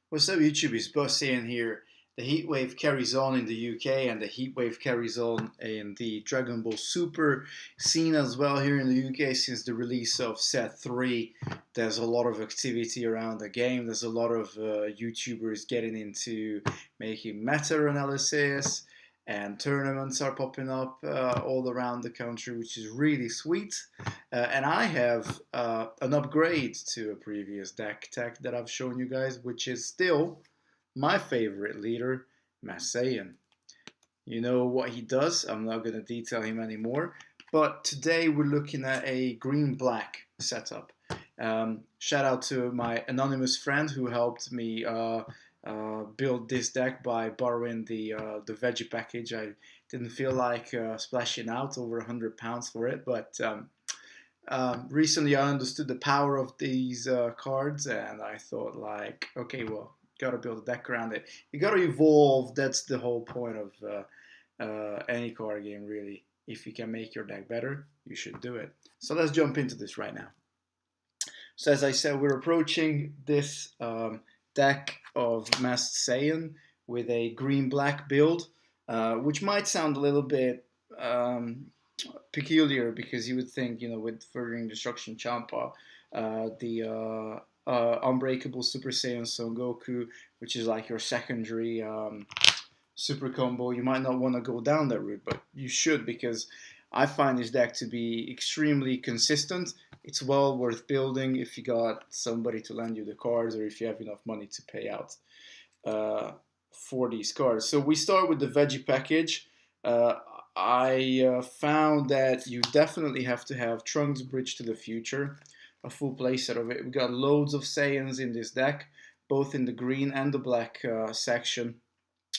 What's up, YouTube? It's Boss Saiyan here. The heat wave carries on in the UK, and the heat wave carries on in the Dragon Ball Super scene as well here in the UK since the release of Set 3. There's a lot of activity around the game. There's a lot of YouTubers getting into making meta analysis, and tournaments are popping up all around the country, which is really sweet. And I have an upgrade to a previous deck tech that I've shown you guys, which is still my favorite leader, Masked Saiyan. You know what he does. I'm not going to detail him anymore. But today we're looking at a green-black setup. Shout out to my anonymous friend who helped me build this deck by borrowing the veggie package. I didn't feel like splashing out over £100 for it, but recently I understood the power of these cards, and I thought, like, okay, well, gotta build a deck around it. You gotta evolve. That's the whole point of any card game, really. If you can make your deck better, you should do it. So let's jump into this right now. So as I said, we're approaching this deck of Masked Saiyan with a green-black build, which might sound a little bit peculiar because you would think, with Furthering Destruction Champa, the Unbreakable Super Saiyan Son Goku, which is like your secondary super combo, you might not want to go down that route, but you should, because I find this deck to be extremely consistent. It's well worth building if you got somebody to lend you the cards, or if you have enough money to pay out for these cards. So we start with the veggie package. I found that you definitely have to have Trunks Bridge to the Future, a full playset of it. We got loads of Saiyans in this deck, both in the green and the black section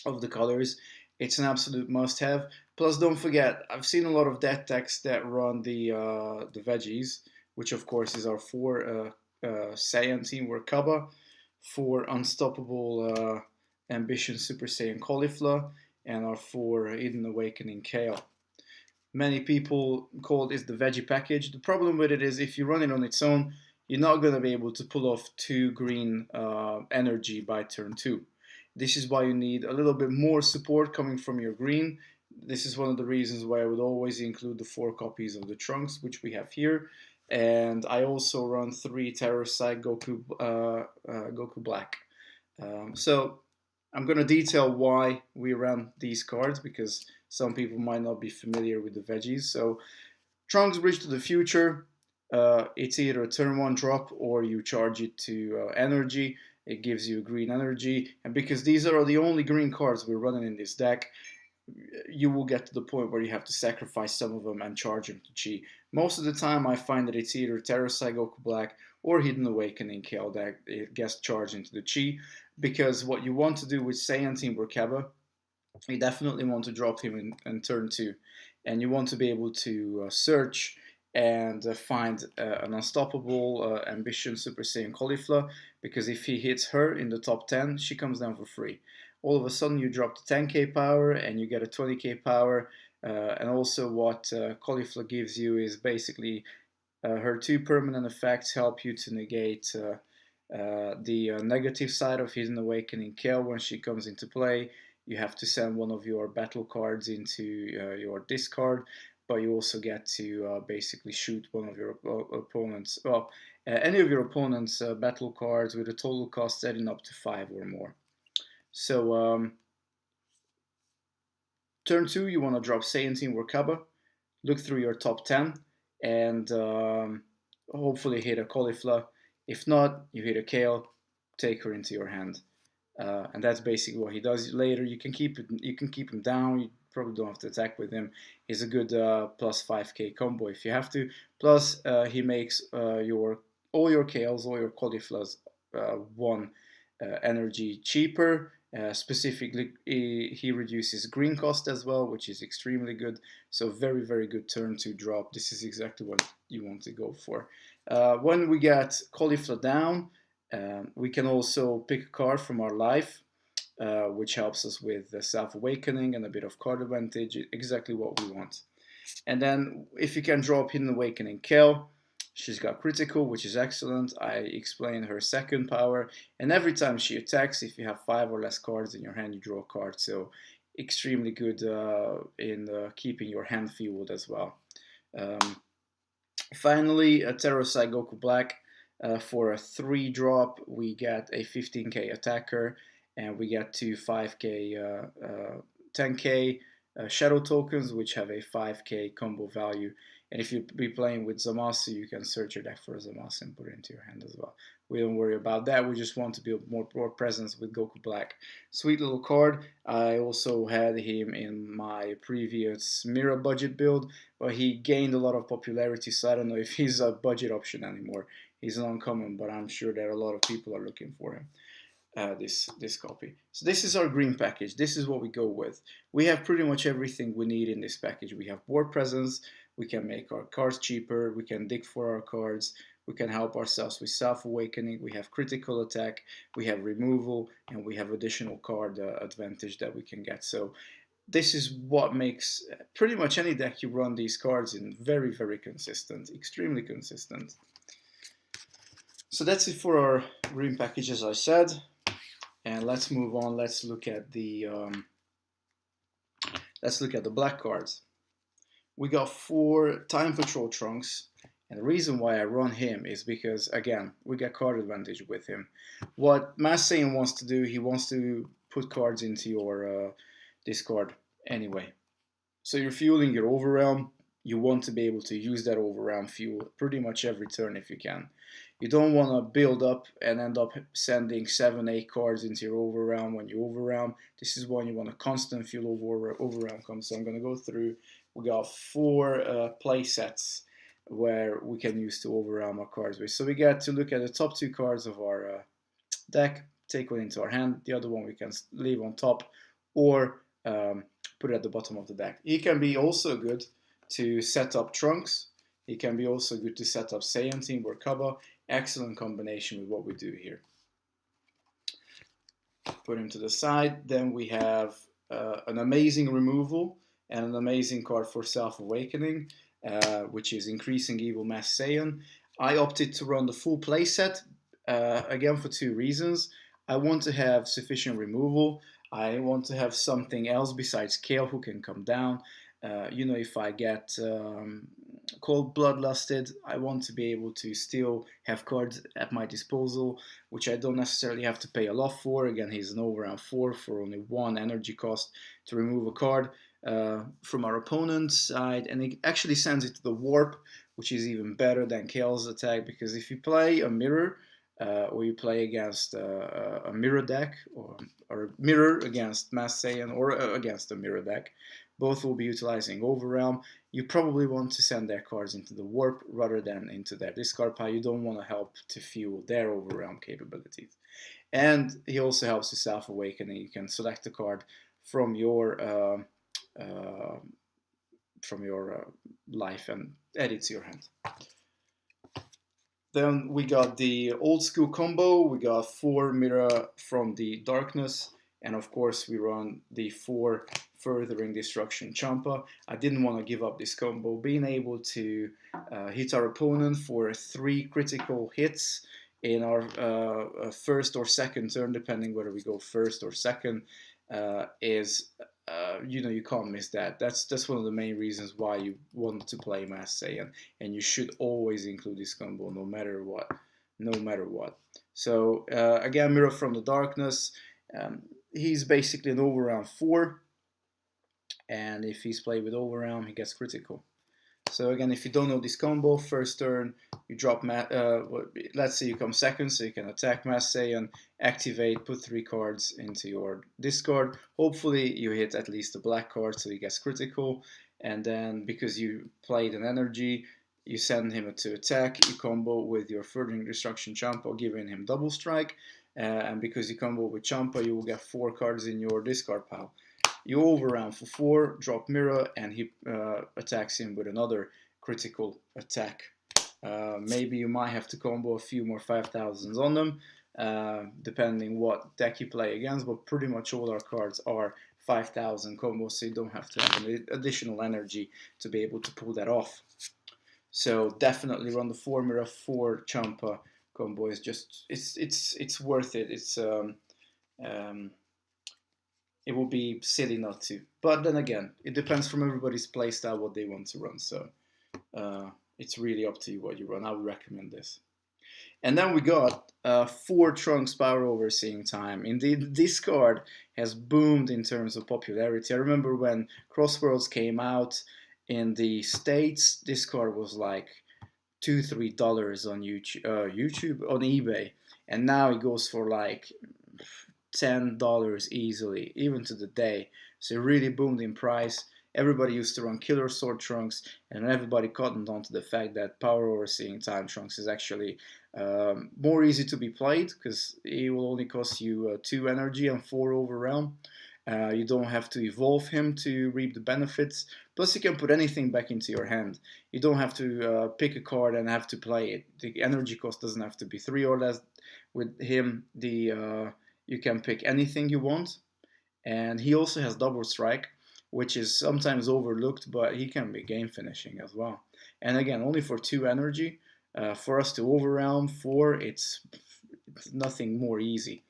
of the colors. It's an absolute must-have. Plus, don't forget, I've seen a lot of deck decks that run the Veggies, which of course is our 4 Saiyan team. We're Kaba, 4 Unstoppable Ambition Super Saiyan Caulifla, and our 4 Hidden Awakening Kale. Many people call this the veggie package. The problem with it is if you run it on its own, you're not going to be able to pull off 2 green energy by turn 2. This is why you need a little bit more support coming from your green. This is one of the reasons why I would always include the 4 copies of the Trunks, which we have here. And I also run 3 Terror Side Goku Black. So I'm going to detail why we ran these cards, because some people might not be familiar with the Veggies. So Trunks Bridge to the Future, it's either a turn 1 drop or you charge it to energy. It gives you green energy, and because these are the only green cards we're running in this deck, you will get to the point where you have to sacrifice some of them and charge them to chi. Most of the time I find that it's either Terra Goku Black or Hidden Awakening Kale that it gets charged into the chi, because what you want to do with Saiyan Team Burkaba, you definitely want to drop him in turn 2, and you want to be able to search and find an unstoppable Ambition Super Saiyan Caulifla, because if he hits her in the top 10, she comes down for free. All of a sudden you drop the 10k power and you get a 20k power, and also what Caulifla gives you is basically her 2 permanent effects help you to negate the negative side of Hidden Awakening Kale. When she comes into play, you have to send one of your battle cards into your discard, but you also get to basically shoot one of your opponents, well, any of your opponent's battle cards with a total cost adding up to 5 or more. So turn 2, you want to drop Saiyan Team Wakaba, look through your top 10, and hopefully hit a Caulifla. If not, you hit a Kale, take her into your hand. And that's basically what he does. Later, you can keep him down. You probably don't have to attack with him. He's a good plus 5k combo if you have to. Plus, he makes all your Kales, all your Cauliflas 1 energy cheaper. Specifically, he reduces green cost as well, which is extremely good. So very, very good turn 2 drop. This is exactly what you want to go for. When we get Caulifla down, we can also pick a card from our life, which helps us with self-awakening and a bit of card advantage, exactly what we want. And then if you can drop Hidden Awakening Kale, She's got critical, which is excellent. I explained her second power, and every time she attacks, if you have 5 or less cards in your hand, you draw a card. So extremely good in keeping your hand fueled as well. Finally, a Terrorsight Goku Black. For a 3-drop, we get a 15k attacker, and we get 2 5k, 10k shadow tokens, which have a 5k combo value. And if you be playing with Zamasu, you can search your deck for a Zamasu and put it into your hand as well. We don't worry about that. We just want to build more presence with Goku Black. Sweet little card. I also had him in my previous Mirror budget build, but he gained a lot of popularity, so I don't know if he's a budget option anymore. He's an uncommon, but I'm sure that a lot of people are looking for him. This copy. So this is our green package. This is what we go with. We have pretty much everything we need in this package. We have board presence. We can make our cards cheaper. We can dig for our cards. We can help ourselves with self-awakening. We have critical attack. We have removal, and we have additional card advantage that we can get. So this is what makes pretty much any deck you run these cards in very, very consistent, extremely consistent. So that's it for our green package, as I said. And let's move on. Let's look at the black cards. We got 4 Time Patrol Trunks, and the reason why I run him is because, again, we get card advantage with him. What Masked Saiyan wants to do, he wants to put cards into your discard anyway. So you're fueling your Overrealm. You want to be able to use that Overrealm fuel pretty much every turn if you can. You don't want to build up and end up sending 7-8 cards into your Overrealm when you Overrealm. This is when you want a constant fuel Overrealm comes. So I'm going to go through. We got 4 play sets where we can use to Overrealm our cards with. So we get to look at the top 2 cards of our deck, take one into our hand. The other one we can leave on top or put it at the bottom of the deck. He can be also good to set up Trunks. He can be also good to set up Saiyan Team or Kaba. Excellent combination with what we do here. Put him to the side. Then we have an amazing removal and an amazing card for Self-Awakening, which is Increasing Evil Masked Saiyan. I opted to run the full playset, again for 2 reasons. I want to have sufficient removal. I want to have something else besides Kale who can come down. You know, if I get cold bloodlusted, I want to be able to still have cards at my disposal, which I don't necessarily have to pay a lot for. Again, he's an Overrealm 4 for only 1 energy cost to remove a card from our opponent's side, and it actually sends it to the warp, which is even better than Kale's attack, because if you play a mirror or you play against a mirror deck or a mirror against Masked Saiyan or against a mirror deck, both will be utilizing Overrealm. You probably want to send their cards into the warp rather than into their discard pile. You don't want to help to fuel their Overrealm capabilities. And he also helps with Self-Awakening. You can select a card from your life and add it to your hand. Then we got the old school combo. We got 4 Mirror from the Darkness. And of course, we run the 4 Furthering Destruction Champa. I didn't want to give up this combo. Being able to hit our opponent for 3 critical hits in our first or second turn, depending whether we go first or second, is, you know, you can't miss that. That's one of the main reasons why you want to play Masked Saiyan, and you should always include this combo no matter what. No matter what. So again, Mirror from the Darkness. He's basically an Overrealm 4, and if he's played with Overrealm, he gets critical. So again, if you don't know this combo, first turn you drop, let's say you come second, so you can attack Masked Saiyan, activate, put 3 cards into your discard. Hopefully you hit at least the black card, so he gets critical. And then because you played an energy, you send him to attack. You combo with your Furthering Destruction Champa, giving him double strike. And because you combo with Champa, you will get 4 cards in your discard pile. You Overrealm for 4, drop Mirror, and he attacks him with another critical attack. Maybe you might have to combo a few more 5,000s on them, depending what deck you play against, but pretty much all our cards are 5,000 combos, so you don't have to have an additional energy to be able to pull that off. So definitely run the 4 Mirror 4 Champa combo. Is just it's worth it. Um, it would be silly not to. But then again, it depends from everybody's playstyle what they want to run. So it's really up to you what you run. I would recommend this. And then we got 4 Trunks Power Overseeing Time. Indeed, this card has boomed in terms of popularity. I remember when Crossworlds came out in the States, this card was like $2-3 on YouTube on eBay, and now it goes for like $10 easily, even to the day. So it really boomed in price. Everybody used to run Killer Sword Trunks, and everybody cottoned on to the fact that Power Overseeing Time Trunks is actually more easy to be played because it will only cost you 2 energy and 4 overwhelm. You don't have to evolve him to reap the benefits. Plus, you can put anything back into your hand. You don't have to pick a card and have to play it. The energy cost doesn't have to be 3 or less. With him, you can pick anything you want. And he also has double strike, which is sometimes overlooked, but he can be game finishing as well. And again, only for 2 energy. For us to overwhelm 4, it's nothing more easy.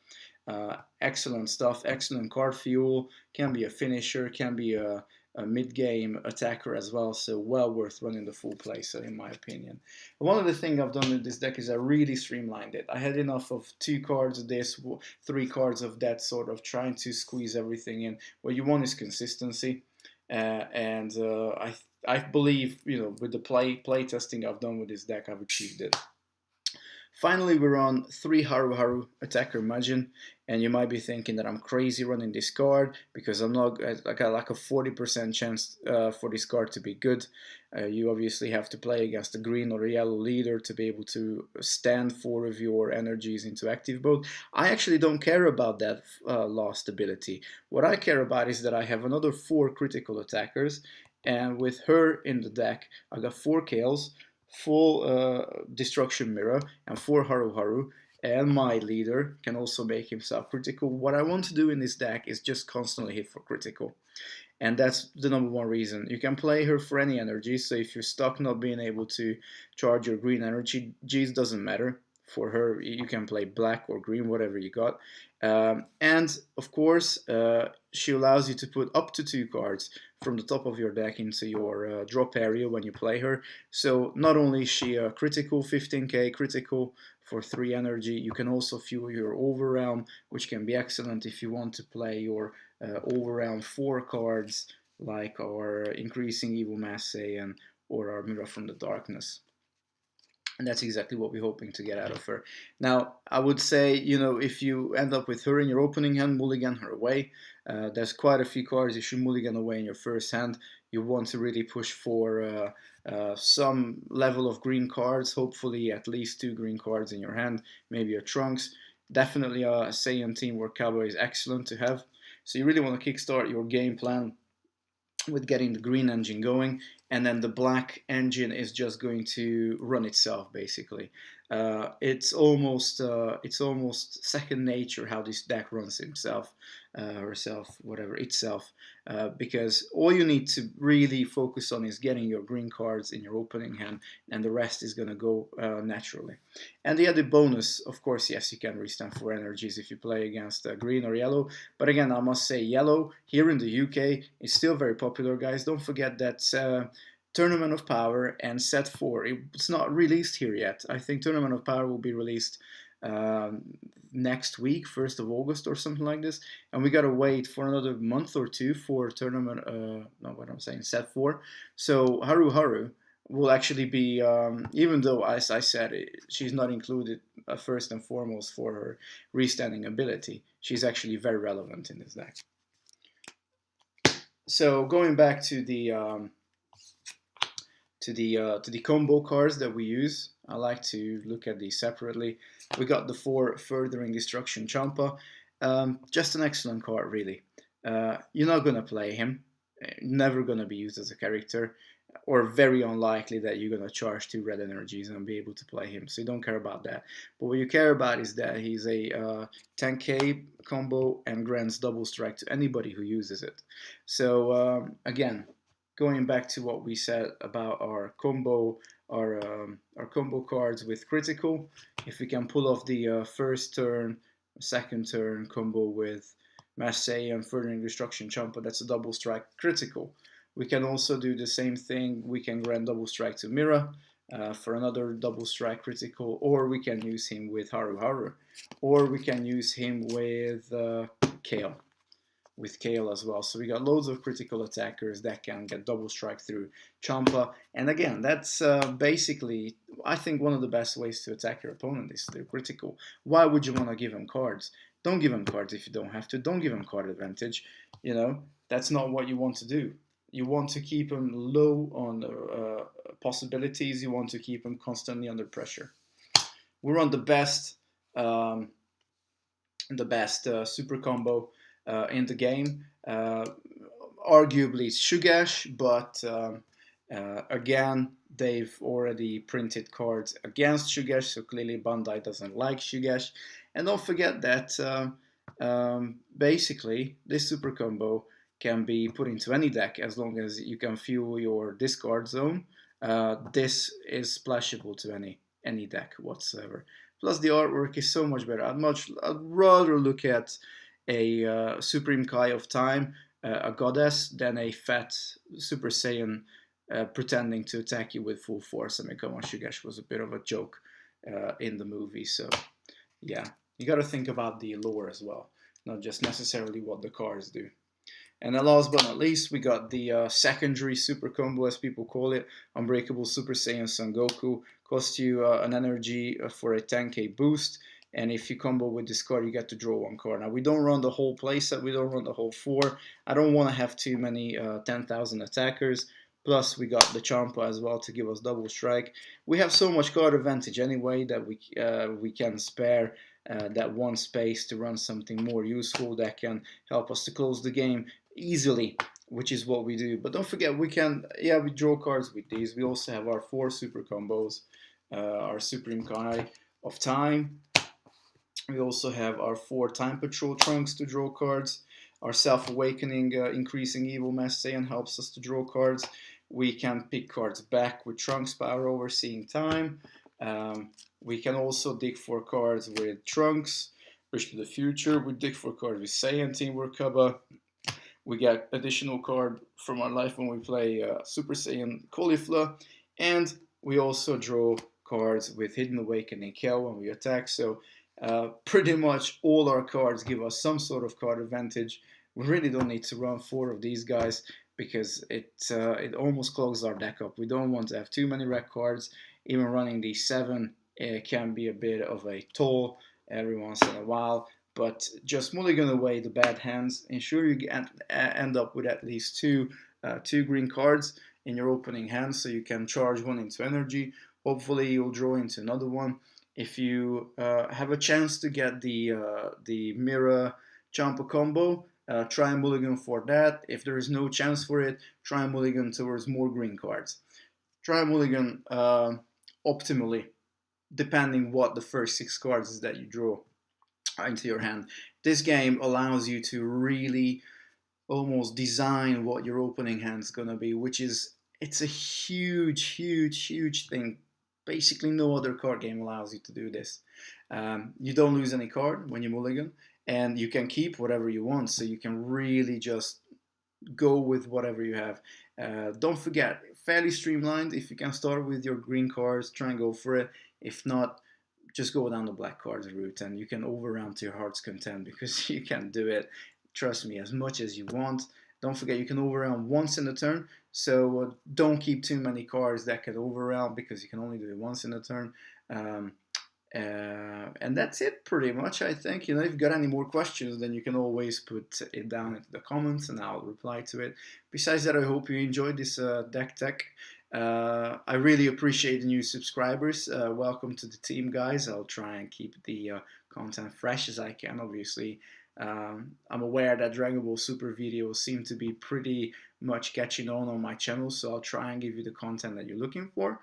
Excellent stuff, excellent card fuel, can be a finisher, can be a mid-game attacker as well, so well worth running the full playset in my opinion. One of the things I've done with this deck is I really streamlined it. I had enough of 2 cards of this, 3 cards of that, sort of trying to squeeze everything in. What you want is consistency, and I believe, you know, with the play testing I've done with this deck, I've achieved it. Finally, we're on 3 Haru Haru Attacker Majin, and you might be thinking that I'm crazy running this card because I got like a 40% chance for this card to be good. You obviously have to play against a green or a yellow leader to be able to stand 4 of your energies into active mode. I actually don't care about that last ability. What I care about is that I have another 4 critical attackers, and with her in the deck, I got 4 kills, full destruction mirror, and 4 Haru Haru, and my leader can also make himself critical. What I want to do in this deck is just constantly hit for critical, and that's the number 1 reason. You can play her for any energy, so if you're stuck not being able to charge your green energy, G's doesn't matter. For her, you can play black or green, whatever you got. And of course, she allows you to put up to 2 cards from the top of your deck into your drop area when you play her. So not only is she a critical 15k critical for 3 energy, you can also fuel your overrealm, which can be excellent if you want to play your overrealm 4 cards like our increasing evil Masked Saiyan or our Mirror from the Darkness. And that's exactly what we're hoping to get out of her. Now, I would say, you know, if you end up with her in your opening hand, mulligan her away. There's quite a few cards you should mulligan away in your first hand. You want to really push for some level of green cards, hopefully at least 2 green cards in your hand, maybe a Trunks. Definitely a Saiyan Teamwork Cowboy is excellent to have. So you really want to kickstart your game plan with getting the green engine going, and then the black engine is just going to run itself basically. It's almost second nature how this deck runs himself, herself, whatever, itself, because all you need to really focus on is getting your green cards in your opening hand, and the rest is going to go naturally. And the added bonus, of course, yes, you can restand 4 energies if you play against green or yellow, but again, I must say yellow here in the UK is still very popular, guys. Don't forget that Tournament of Power and Set 4, it's not released here yet. I think Tournament of Power will be released next week, 1st of August or something like this, and we gotta wait for another month or 2 for Tournament, Set 4. So Haru Haru will actually be, even though, as I said, she's not included first and foremost for her restanding ability, she's actually very relevant in this deck. So going back to the combo cards that we use, I like to look at these separately. We got the 4 Furthering Destruction Champa, just an excellent card really. You're not gonna play him, never gonna be used as a character, or very unlikely that you're gonna charge 2 red energies and be able to play him, so you don't care about that. But what you care about is that he's a 10k combo and grants double strike to anybody who uses it. So again, going back to what we said about our combo our combo cards with critical. If we can pull off the first turn, second turn combo with Masked Saiyan Furthering Destruction Champa, that's a double strike critical. We can also do the same thing. We can grant double strike to Mira for another double strike critical, or we can use him with Haru Haru, or we can use him with Kale. With Kale as well. So we got loads of critical attackers that can get double strike through Champa. And again, that's basically, I think, one of the best ways to attack your opponent is through critical. Why would you want to give him cards? Don't give him cards if you don't have to. Don't give him card advantage. You know, that's not what you want to do. You want to keep him low on possibilities. You want to keep him constantly under pressure. We're on the best super combo in the game. Arguably it's Shugesh, but again, they've already printed cards against Shugesh, so clearly Bandai doesn't like Shugesh. And don't forget that basically this super combo can be put into any deck as long as you can fuel your discard zone. This is splashable to any deck whatsoever. Plus the artwork is so much better. I'd rather look at a Supreme Kai of Time, a goddess, than a fat Super Saiyan pretending to attack you with full force. I mean, come on, Shugesh was a bit of a joke in the movie. So, yeah, you got to think about the lore as well, not just necessarily what the cards do. And then last but not least, we got the secondary super combo, as people call it. Unbreakable Super Saiyan Son Goku. Costs you an energy for a 10k boost. And if you combo with this card, you get to draw one card. Now, we don't run the whole playset. We don't run the whole 4. I don't want to have too many 10,000 attackers. Plus, we got the Champa as well to give us double strike. We have so much card advantage anyway that we can spare that one space to run something more useful that can help us to close the game easily, which is what we do. But don't forget, we draw cards with these. We also have our 4 super combos, our Supreme Kai of Time. We also have our 4 Time Patrol Trunks to draw cards. Our Self-Awakening Increasing Evil Masked Saiyan helps us to draw cards. We can pick cards back with Trunks Power Overseeing Time. We can also dig for cards with Trunks, Bridge to the Future. We dig for cards with Saiyan Teamwork Kaba. We get additional card from our life when we play Super Saiyan Caulifla. And we also draw cards with Hidden Awakening Kel when we attack. So pretty much all our cards give us some sort of card advantage. We really don't need to run 4 of these guys because it almost clogs our deck up. We don't want to have too many red cards. Even running these 7 can be a bit of a toll every once in a while. But just mulligan away the bad hands. Ensure you end up with at least 2 green cards in your opening hand, so you can charge 1 into energy. Hopefully you'll draw into another one. If you have a chance to get the Mira Champa combo, try and mulligan for that. If there is no chance for it, try and mulligan towards more green cards. Try and mulligan optimally, depending what the first 6 cards is that you draw into your hand. This game allows you to really almost design what your opening hand's gonna be, which is, it's a huge thing. Basically no other card game allows you to do this. You don't lose any card when you mulligan, and you can keep whatever you want, so you can really just go with whatever you have. Don't forget, fairly streamlined. If you can start with your green cards, try and go for it. If not, just go down the black cards route, and you can overround to your heart's content, because you can do it, trust me, as much as you want. Don't forget, you can overround once in a turn, so don't keep too many cards that can overround, because you can only do it once in a turn. And that's it pretty much, I think. You know, if you've got any more questions, then you can always put it down into the comments and I'll reply to it. Besides that, I hope you enjoyed this deck tech. I really appreciate the new subscribers. Welcome to the team, guys. I'll try and keep the content fresh as I can, obviously. I'm aware that Dragon Ball Super videos seem to be pretty much catching on my channel, so I'll try and give you the content that you're looking for.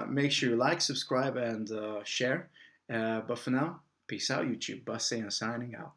Make sure you like, subscribe, and share. But for now, peace out, YouTube. Bus Saiyan signing out.